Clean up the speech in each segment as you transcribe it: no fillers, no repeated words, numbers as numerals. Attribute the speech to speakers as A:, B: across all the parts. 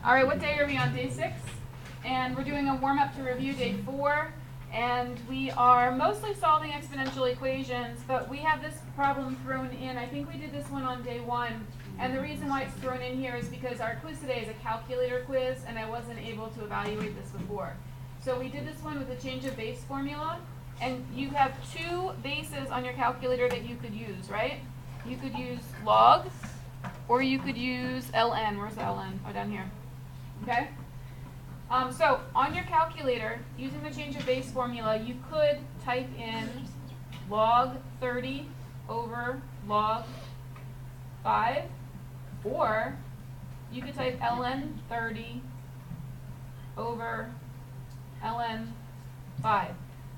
A: All right, what day are we on? Day 6? And we're doing a warm-up to review day 4. And we are mostly solving exponential equations, but we have this problem thrown in. I think we did this one on day 1. And the reason why it's thrown in here is because our quiz today is a calculator quiz, and I wasn't able to evaluate this before. So we did this one with a change of base formula. And you have 2 bases on your calculator that you could use, right? You could use log, or you could use ln. Where's the ln? Oh, down here. Okay? So on your calculator, using the change of base formula, you could type in log 30 over log 5, or you could type ln 30 over ln 5.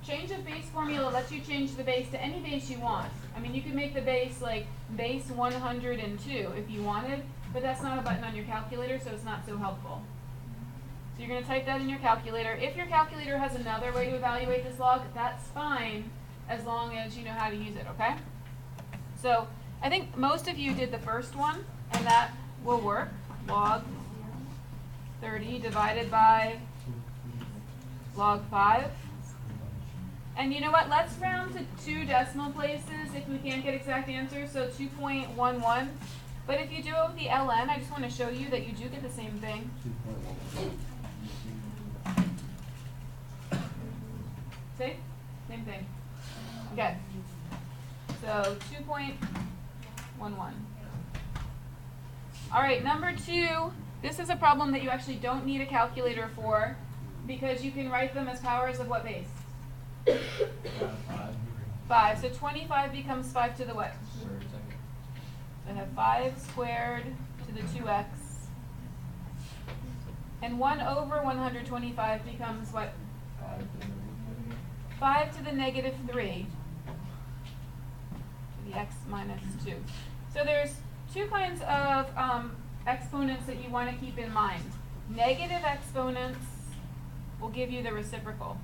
A: Change of base formula lets you change the base to any base you want. I mean, you could make the base like base 102 if you wanted, but that's not a button on your calculator, so it's not so helpful. So you're going to type that in your calculator. If your calculator has another way to evaluate this log, that's fine, as long as you know how to use it, okay? So I think most of you did the first one, and that will work. Log 30 divided by log 5. And you know what? Let's round to 2 decimal places if we can't get exact answers, so 2.11. But if you do it with the ln, I just want to show you that you do get the same thing. See? Same thing. Okay. So 2.11. All right, number 2. This is a problem that you actually don't need a calculator for, because you can write them as powers of what base? 5. So 25 becomes 5 to the what? So I have 5 squared to the 2x. And 1 over 125 becomes what? 5 to the negative 3 to the x minus 2. So there's 2 kinds of exponents that you want to keep in mind. Negative exponents will give you the reciprocal.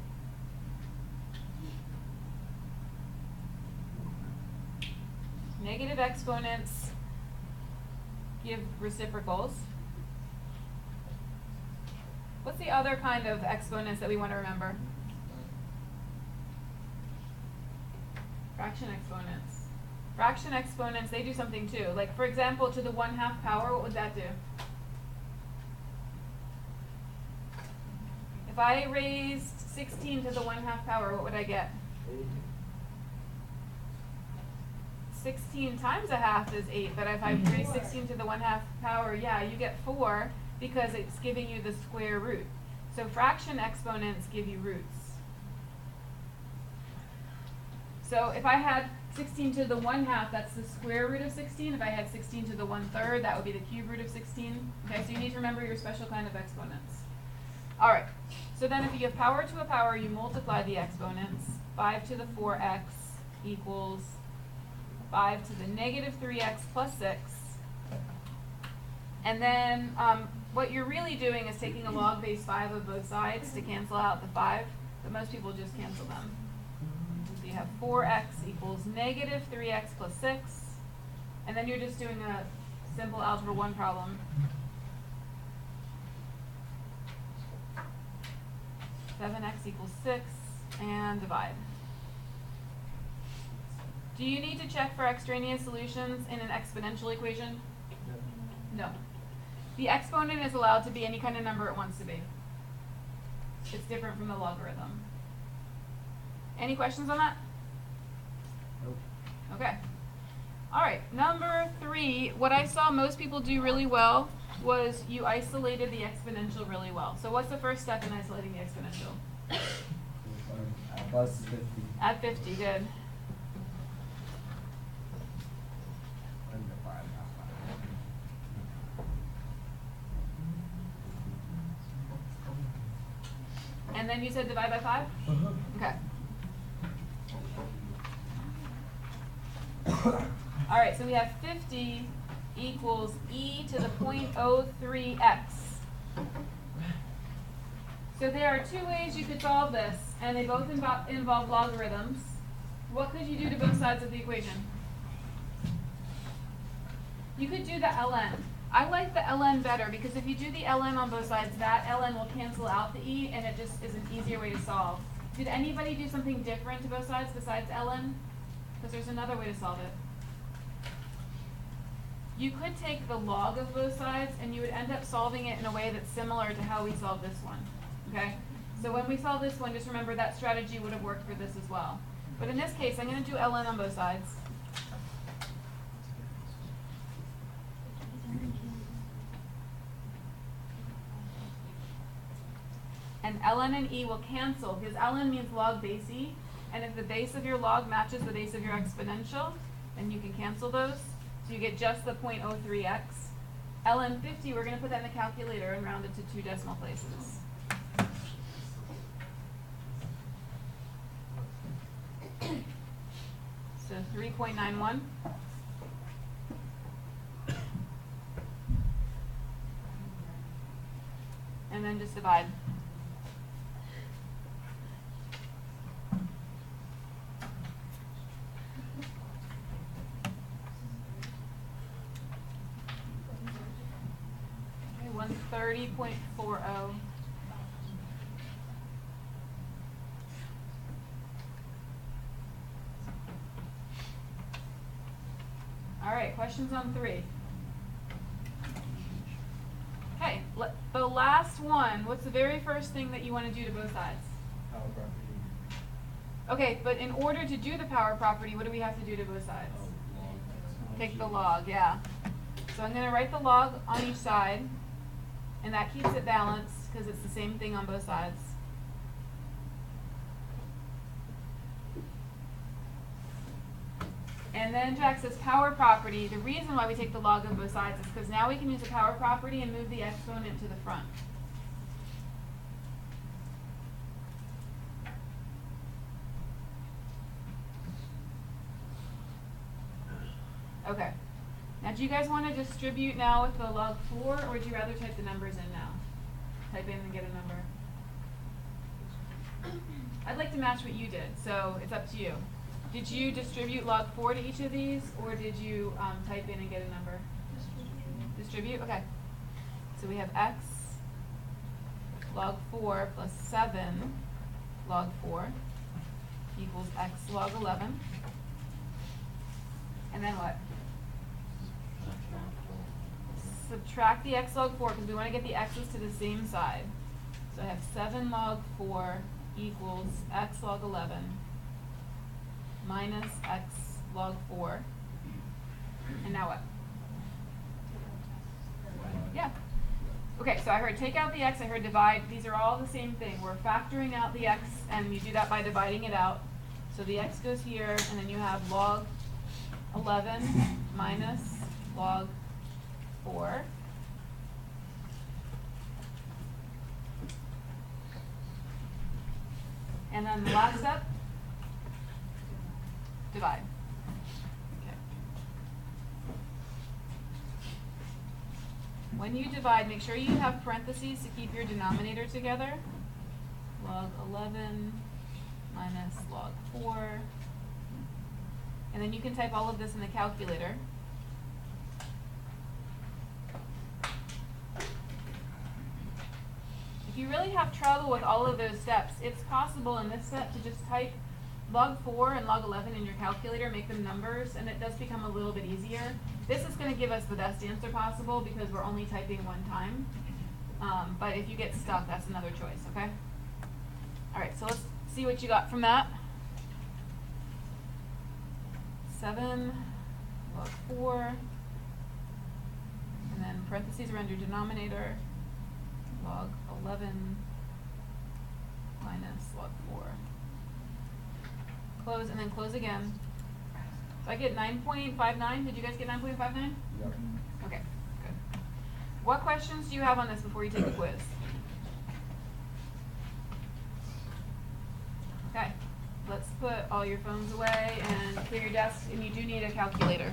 A: Negative exponents give reciprocals. What's the other kind of exponents that we want to remember? Fraction exponents. Fraction exponents, they do something too. Like, for example, to the 1/2 power, what would that do? If I raised 16 to the 1/2 power, what would I get? 16 times 1/2 is 8, but if I raise 16 to the 1/2 power, yeah, you get 4 because it's giving you the square root. So fraction exponents give you roots. So if I had 16 to the 1/2, that's the square root of 16. If I had 16 to the 1/3, that would be the cube root of 16. Okay, so you need to remember your special kind of exponents. All right, so then if you give power to a power, you multiply the exponents. 5 to the 4x equals 5 to the negative 3x plus 6. And then what you're really doing is taking a log base 5 of both sides to cancel out the 5, but most people just cancel them. So you have 4x equals negative 3x plus 6, and then you're just doing a simple algebra 1 problem. 7x equals 6, and divide. Do you need to check for extraneous solutions in an exponential equation? No. The exponent is allowed to be any kind of number it wants to be. It's different from the logarithm. Any questions on that?
B: Nope.
A: Okay. All right, number 3, what I saw most people do really well was you isolated the exponential really well. So what's the first step in isolating the exponential?
B: Plus 50.
A: At 50, good. And then you said divide by 5? Okay. All right, so we have 50 equals e to the 0.03x. So there are 2 ways you could solve this, and they both involve logarithms. What could you do to both sides of the equation? You could do the ln. I like the ln better because if you do the ln on both sides, that ln will cancel out the e and it just is an easier way to solve. Did anybody do something different to both sides besides ln? Because there's another way to solve it. You could take the log of both sides and you would end up solving it in a way that's similar to how we solved this one. Okay? So when we solve this one, just remember that strategy would have worked for this as well. But in this case, I'm going to do ln on both sides. And ln and e will cancel because ln means log base e. And if the base of your log matches the base of your exponential, then you can cancel those. So you get just the 0.03x. ln 50, we're going to put that in the calculator and round it to 2 decimal places. So 3.91. And then just divide. Okay, 130.40. All right, questions on 3. Okay, the last one, what's the very first thing that you want to do to both sides?
B: Power property.
A: Okay, but in order to do the power property, what do we have to do to both sides?
B: Log.
A: Take the log, yeah. So I'm going to write the log on each side, and that keeps it balanced because it's the same thing on both sides. And then Jack says power property. The reason why we take the log on both sides is because now we can use the power property and move the exponent to the front. Okay. Now do you guys want to distribute now with the log 4, or would you rather type the numbers in now? Type in and get a number. I'd like to match what you did, so it's up to you. Did you distribute log 4 to each of these, or did you type in and get a number? Distribute? Okay. So we have x log 4 plus 7 log 4 equals x log 11. And then what? Subtract the x log 4 because we want to get the x's to the same side. So I have 7 log 4 equals x log 11 minus x log 4. And now what? Yeah. Okay, so I heard take out the x, I heard divide. These are all the same thing. We're factoring out the x, and you do that by dividing it out. So the x goes here, and then you have log 11 minus log 4. And then the last step, divide. Okay. When you divide, make sure you have parentheses to keep your denominator together. Log 11 minus log 4. And then you can type all of this in the calculator. If you really have trouble with all of those steps, it's possible in this step to just type log 4 and log 11 in your calculator, make them numbers, and it does become a little bit easier. This is going to give us the best answer possible because we're only typing one time. But if you get stuck, that's another choice, okay? All right, so let's see what you got from that. 7 log 4, and then parentheses around your denominator, log 11 minus log 4. Close, and then close again. So I get 9.59. Did you guys get 9.59?
B: Yep.
A: Okay, good. What questions do you have on this before you take the quiz? Okay, let's put all your phones away and clear your desk, and you do need a calculator.